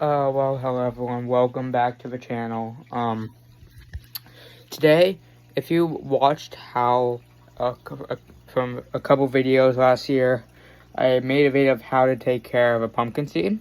Well, hello everyone, welcome back to the channel. Today, if you watched from a couple videos last year, I made a video of how to take care of a pumpkin seed.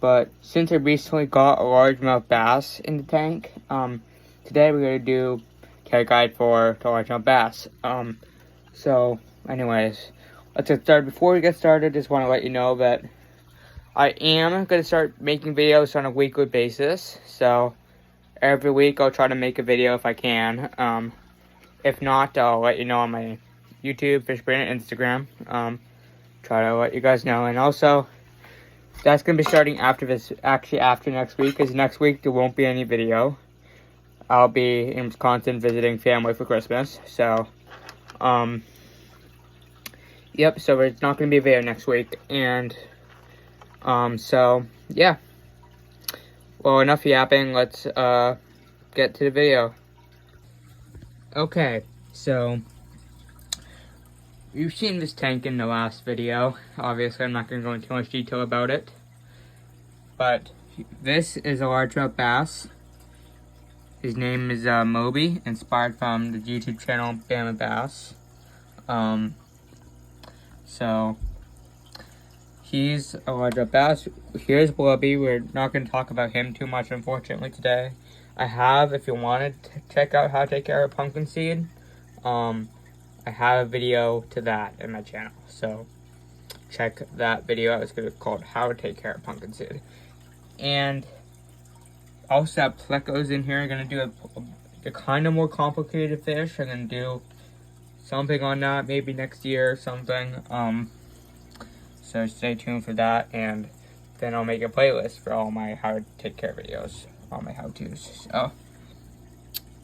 But since I recently got a largemouth bass in the tank, today we're going to do care guide for the largemouth bass. So anyways, let's get started. Before we get started, just want to let you know that I am going to start making videos on a weekly basis, so every week I'll try to make a video if I can. If not, I'll let you know on my YouTube, Fishbrain, and Instagram. Try to let you guys know, and also, that's going to be starting after this, actually after next week, because next week there won't be any video. I'll be in Wisconsin visiting family for Christmas, so, yep, so it's not going to be a video next week, and so, yeah. Well, enough yapping, let's, get to the video. Okay, so, you've seen this tank in the last video. Obviously, I'm not going to go into too much detail about it. But, this is a largemouth bass. His name is, Moby, inspired from the YouTube channel Bama Bass. So, he's a largemouth bass. Here's Blubby. We're not going to talk about him too much, unfortunately, today. I have, if you wanted to check out how to take care of a pumpkin seed, I have a video to that in my channel. So, check that video out. It's called How to Take Care of Pumpkin Seed. And also have plecos in here. I'm going to do a kind of more complicated fish. I'm going to do something on that maybe next year or something. So stay tuned for that, and then I'll make a playlist for all my how to take care videos, all my how-tos. So,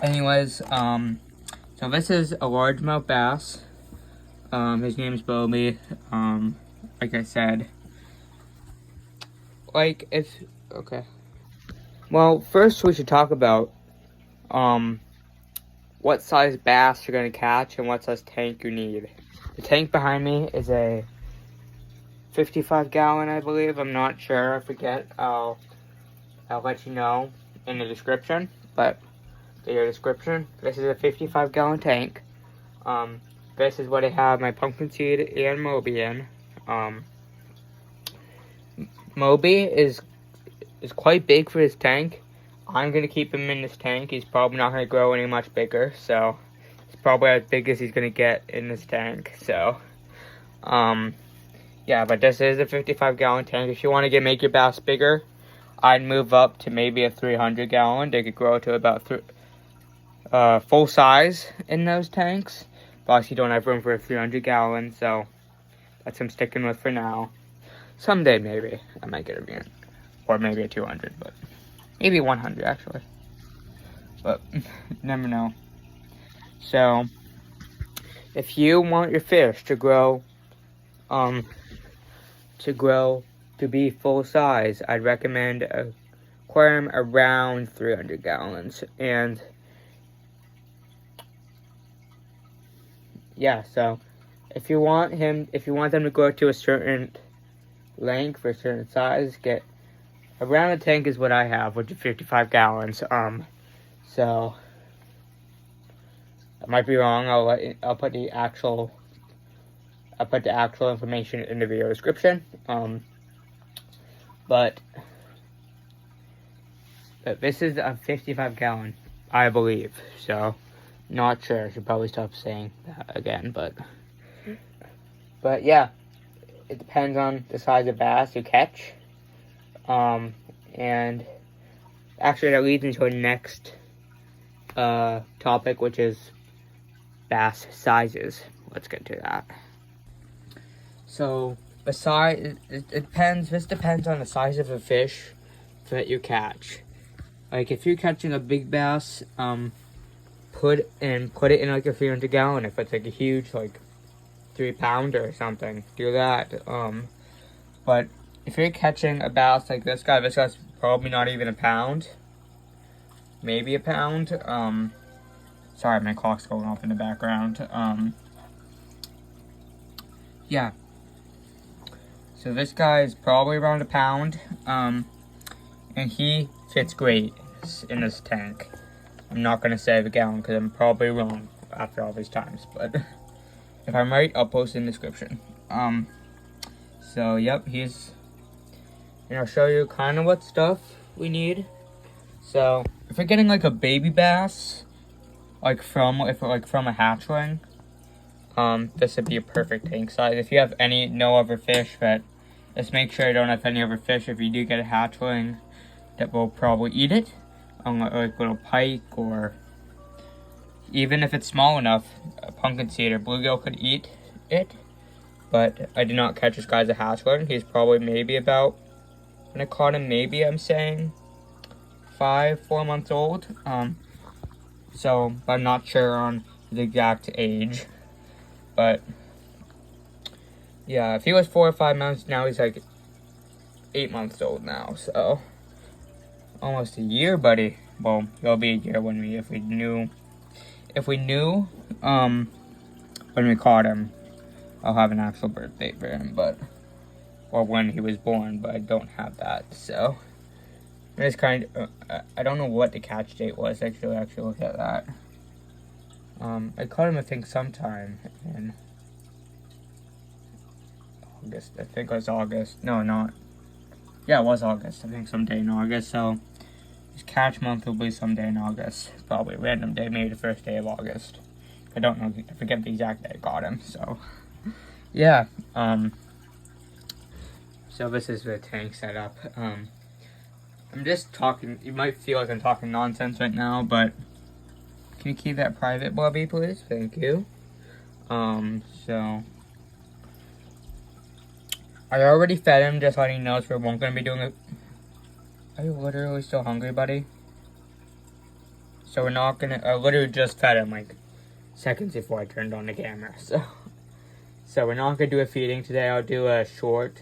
anyways, so this is a largemouth bass. His name's Bobby. Like I said, okay. Well, first we should talk about, what size bass you're gonna catch and what size tank you need. The tank behind me is a 55-gallon, I believe. I'm not sure. I forget. I'll let you know in the description. But video description. This is a 55-gallon tank. This is what I have my pumpkin seed and Moby in. Moby is quite big for his tank. I'm gonna keep him in this tank. He's probably not gonna grow any much bigger. So it's probably as big as he's gonna get in this tank. So yeah, but this is a 55-gallon tank. If you want to make your bass bigger, I'd move up to maybe a 300-gallon. They could grow to about full size in those tanks. But obviously, you don't have room for a 300-gallon, so that's what I'm sticking with for now. Someday, maybe, I might get a van. Or maybe a 200, but maybe 100, actually. But, never know. So, if you want your fish to grow, to be full size, I'd recommend an aquarium around 300 gallons. And yeah, so if you want them to grow to a certain length or a certain size, get around a tank is what I have, which is 55 gallons. So I might be wrong. I'll put the actual information in the video description. But this is a 55-gallon, I believe. So, not sure. I should probably stop saying that again. But yeah, it depends on the size of bass you catch. And actually, that leads into the next topic, which is bass sizes. Let's get to that. So, the size, it depends. This depends on the size of the fish that you catch. Like, if you're catching a big bass, put it in like a 300-gallon. If it's like a huge, like 3-pounder or something, do that. But if you're catching a bass like this guy's probably not even a pound, maybe a pound. Sorry, my clock's going off in the background. Yeah. So this guy is probably around a pound. and he fits great in this tank. I'm not gonna say the gallon because I'm probably wrong after all these times, but if I'm right, I'll post in the description. So yep, and I'll show you kind of what stuff we need. So if you're getting like a baby bass, like from a hatchling, this would be a perfect tank size. If you have no other fish, but just make sure you don't have any other fish. If you do get a hatchling that will probably eat it, like little pike, or even if it's small enough, a pumpkin seed or bluegill could eat it. But I did not catch this guy's a hatchling. He's probably maybe about, when I caught him, maybe I'm saying 4 months old. So I'm not sure on the exact age. But yeah, if he was 4 or 5 months, now he's like 8 months old now. So almost a year, buddy. Well, it'll be a year if we knew when we caught him. I'll have an actual birth date for him, or when he was born, but I don't have that. So it's kind of, I don't know what the catch date was. Actually look at that. I caught him, I think, sometime in August. I think it was August. No, not. Yeah, it was August. I think someday in August. So his catch month will be someday in August. Probably a random day, maybe the first day of August. I don't know. I forget the exact day I got him. So yeah. So this is the tank setup. I'm just talking. You might feel like I'm talking nonsense right now, but can you keep that private, Bobby, please? Thank you. So I already fed him, just letting you know, so we won't gonna be doing it. Are you literally still hungry, buddy? So we're not gonna. I literally just fed him like seconds before I turned on the camera. So we're not gonna do a feeding today. I'll do a short,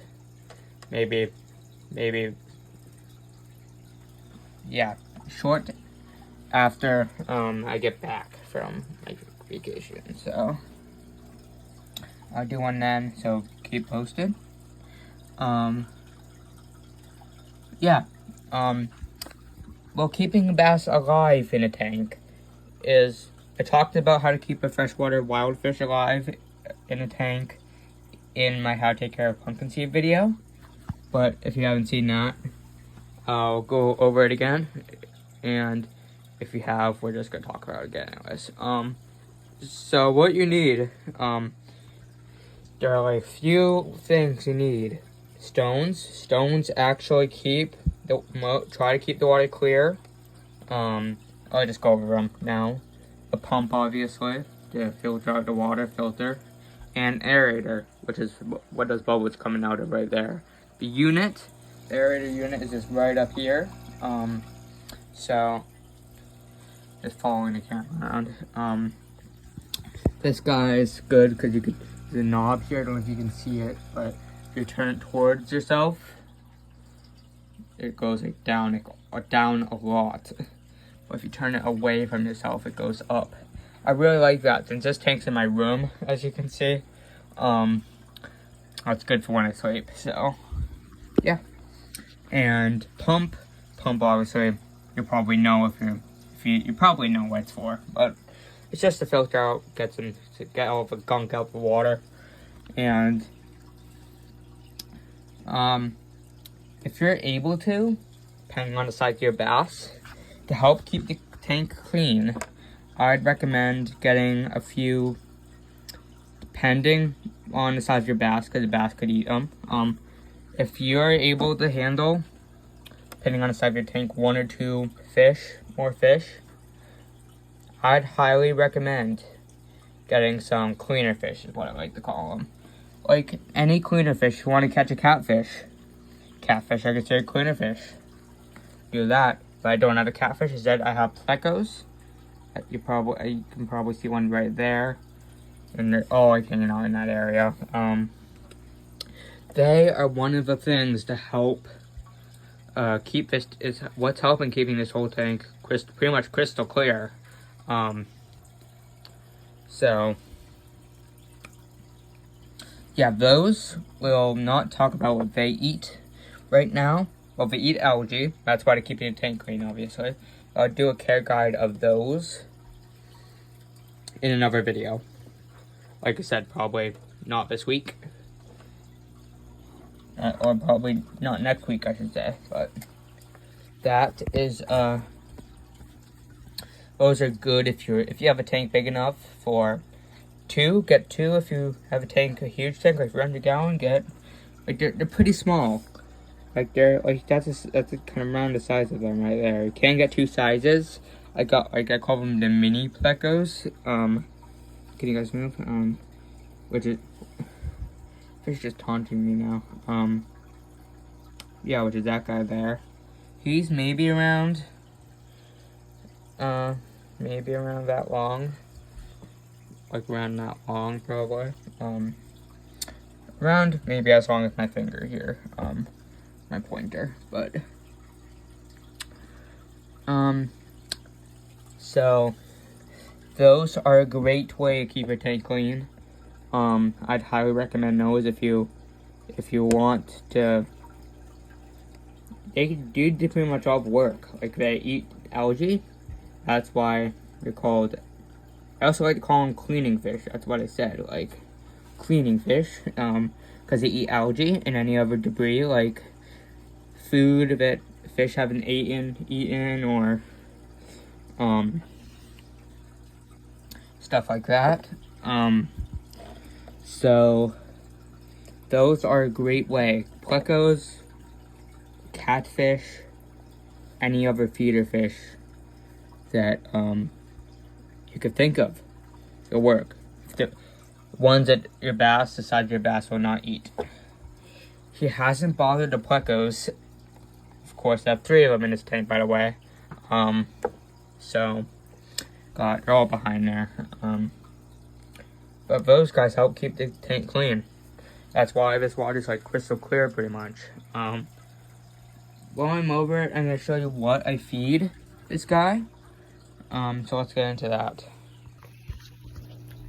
maybe, yeah, short after I get back from my vacation. So I'll do one then. So keep posted. Yeah. Well, keeping a bass alive in a tank is, I talked about how to keep a freshwater wild fish alive in a tank in my how to take care of pumpkin seed video. But if you haven't seen that, I'll go over it again. And if you have, we're just gonna talk about it again anyways. So what you need, there are like few things you need. Stones actually try to keep the water clear. I'll just go over them now. A pump, obviously, to filter out the water, and aerator, which is what those bubbles coming out of right there. The aerator unit is just right up here. So just following the camera around. This guy is good because the knob here, I don't know if you can see it, but if you turn it towards yourself, it goes like down a lot. But if you turn it away from yourself, it goes up. I really like that. Since this tank's in my room, as you can see, it's good for when I sleep. So yeah, and pump obviously you probably know you probably know what it's for, but it's just to filter out, to get all the gunk out the water. And if you're able to, depending on the size of your bass, to help keep the tank clean, I'd recommend getting a few, depending on the size of your bass, because the bass could eat them. If you're able to handle, depending on the size of your tank, 1 or 2 more fish, I'd highly recommend getting some cleaner fish, is what I like to call them. Like any cleaner fish. If you want to catch a catfish are considered cleaner fish. Do that. But I don't have a catfish. Instead, I have plecos. You can probably see one right there, and they're all like hanging out in that area. They are one of the things to help keep this. Is what's helping keeping this whole tank pretty much crystal clear. So yeah, those we'll not talk about what they eat right now. Well, they eat algae. That's why to keep the tank clean, obviously. I'll do a care guide of those in another video. Like I said, probably not this week. Or probably not next week, I should say. But that is, those are good if you have a tank big enough for 2. Get 2 if you have a huge tank, like 300 gallon. Get, like, they're pretty small. Like that's kind of around the size of them right there. You can get 2 sizes. I call them the mini plecos. Can you guys move? Which is fish just taunting me now. Yeah, which is that guy there. He's maybe around that long. Like around that long probably. Around maybe as long as my finger here. My pointer, but so those are a great way to keep your tank clean. I'd highly recommend those if you want to. They do pretty much all the work. Like, they eat algae. That's why they're called. I also like to call them cleaning fish. That's what I said, like cleaning fish, because they eat algae and any other debris, like food that fish haven't eaten, or stuff like that. So those are a great way. Plecos, catfish, any other feeder fish that you could think of. It'll work. The ones that your bass decides your bass will not eat. He hasn't bothered the plecos. Of course, I have 3 of them in his tank, by the way. So, they're all behind there. But those guys help keep the tank clean. That's why this water's like crystal clear, pretty much. While I'm over it, I'm gonna show you what I feed this guy. So let's get into that.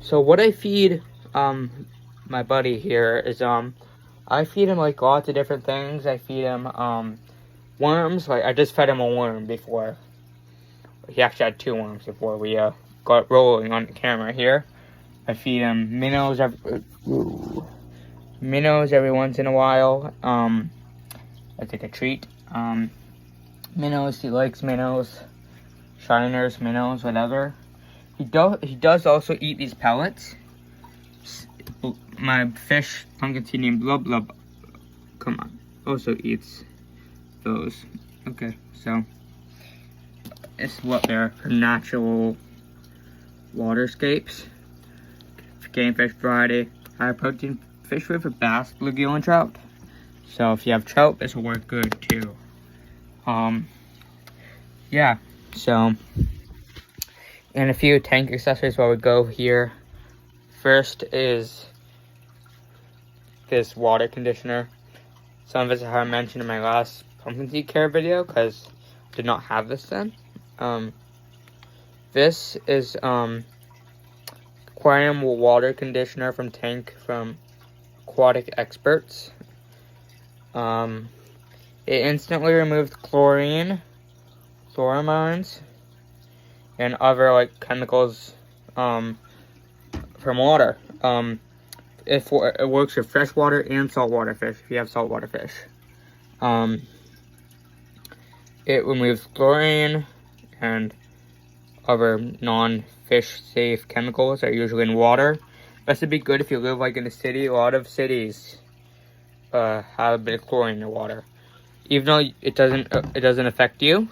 So what I feed, my buddy here is, I feed him like lots of different things. I feed him, worms. Like, I just fed him a worm before. He actually had 2 worms before we got rolling on the camera here. I feed him minnows every once in a while. That's like a treat. Minnows, he likes minnows. Shiners, minnows, whatever. He does also eat these pellets. My fish, Pumpkintinium blub blub, come on, also eats those. Okay, so it's what they're natural waterscapes. Game fish variety, high protein fish food for bass, bluegill, and trout. So if you have trout, this will work good too. Yeah, so, and a few tank accessories while we go here. First is this water conditioner. Some of this I haven't mentioned in my last pumpkin seed care video because I did not have this then. This is aquarium water conditioner from Aquatic Experts. It instantly removes chlorine, chloramines, and other like chemicals from water. It works for freshwater and saltwater fish if you have saltwater fish. It removes chlorine and other non-fish safe chemicals that are usually in water. This would be good if you live like in a city. A lot of cities have a bit of chlorine in their water, even though it doesn't affect you,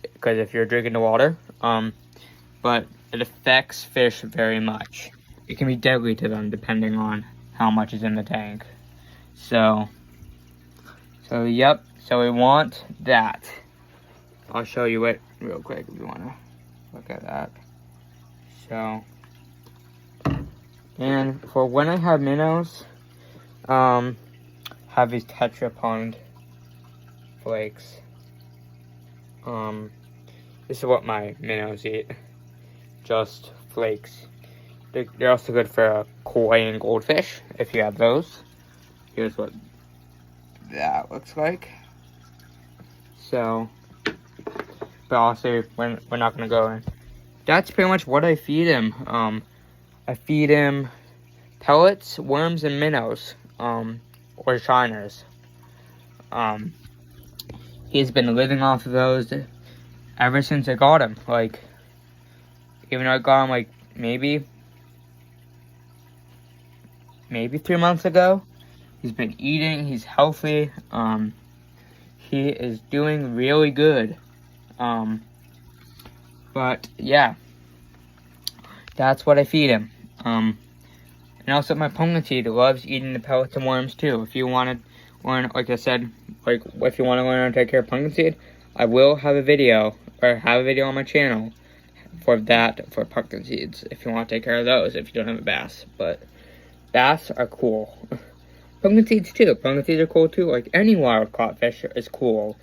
because if you're drinking the water, but it affects fish very much. It can be deadly to them depending on how much is in the tank. So yep. So we want that. I'll show you it real quick if you want to look at that. So, and for when I have minnows, have these Tetra Pond flakes. This is what my minnows eat. Just flakes. They're also good for koi and goldfish, if you have those. Here's what that looks like. So, but also we're not gonna go in. That's pretty much what I feed him. I feed him pellets, worms, and minnows, or shiners. He's been living off of those ever since I got him. Like, even though I got him like maybe 3 months ago, he's been eating. He's healthy. He is doing really good. But yeah, that's what I feed him. And also my pumpkin seed loves eating the pellets and worms too. If you want to learn, like I said, like if you want to learn how to take care of pumpkin seed, I will have a video on my channel for pumpkin seeds. If you want to take care of those, if you don't have a bass, but bass are cool. Pumpkin seeds too. Pumpkin seeds are cool too. Like any wild caught fish is cool.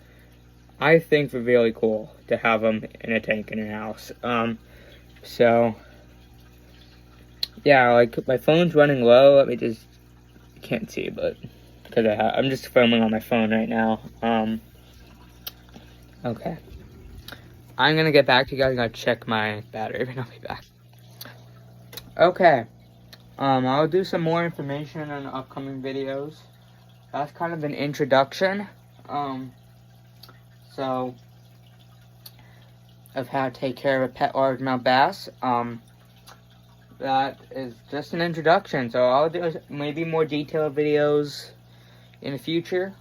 I think they're really cool to have them in a tank in your house. So yeah, like my phone's running low. Let me just, can't see, but because I'm just filming on my phone right now. Okay. I'm gonna get back to you guys. I'm gonna check my battery, but I'll be back. Okay. I'll do some more information in upcoming videos. That's kind of an introduction. So of how to take care of a pet largemouth bass. That is just an introduction. So I'll do maybe more detailed videos in the future,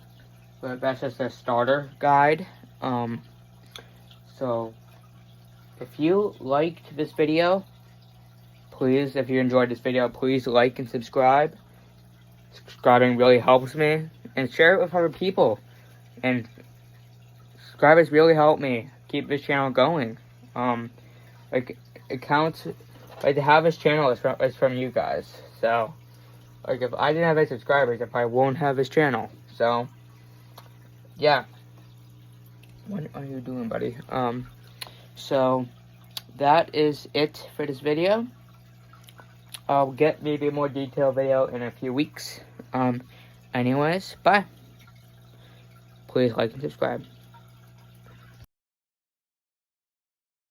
but that's just a starter guide. So if you liked this video, please, if you enjoyed this video, please like and subscribe. Subscribing really helps me, and share it with other people. And subscribers really help me keep this channel going. Like it counts. Like to have this channel is from you guys. So like if I didn't have any subscribers, I probably won't have this channel. So yeah. What are you doing, buddy? So that is it for this video. I'll get maybe a more detailed video in a few weeks. Anyways, bye. Please like and subscribe.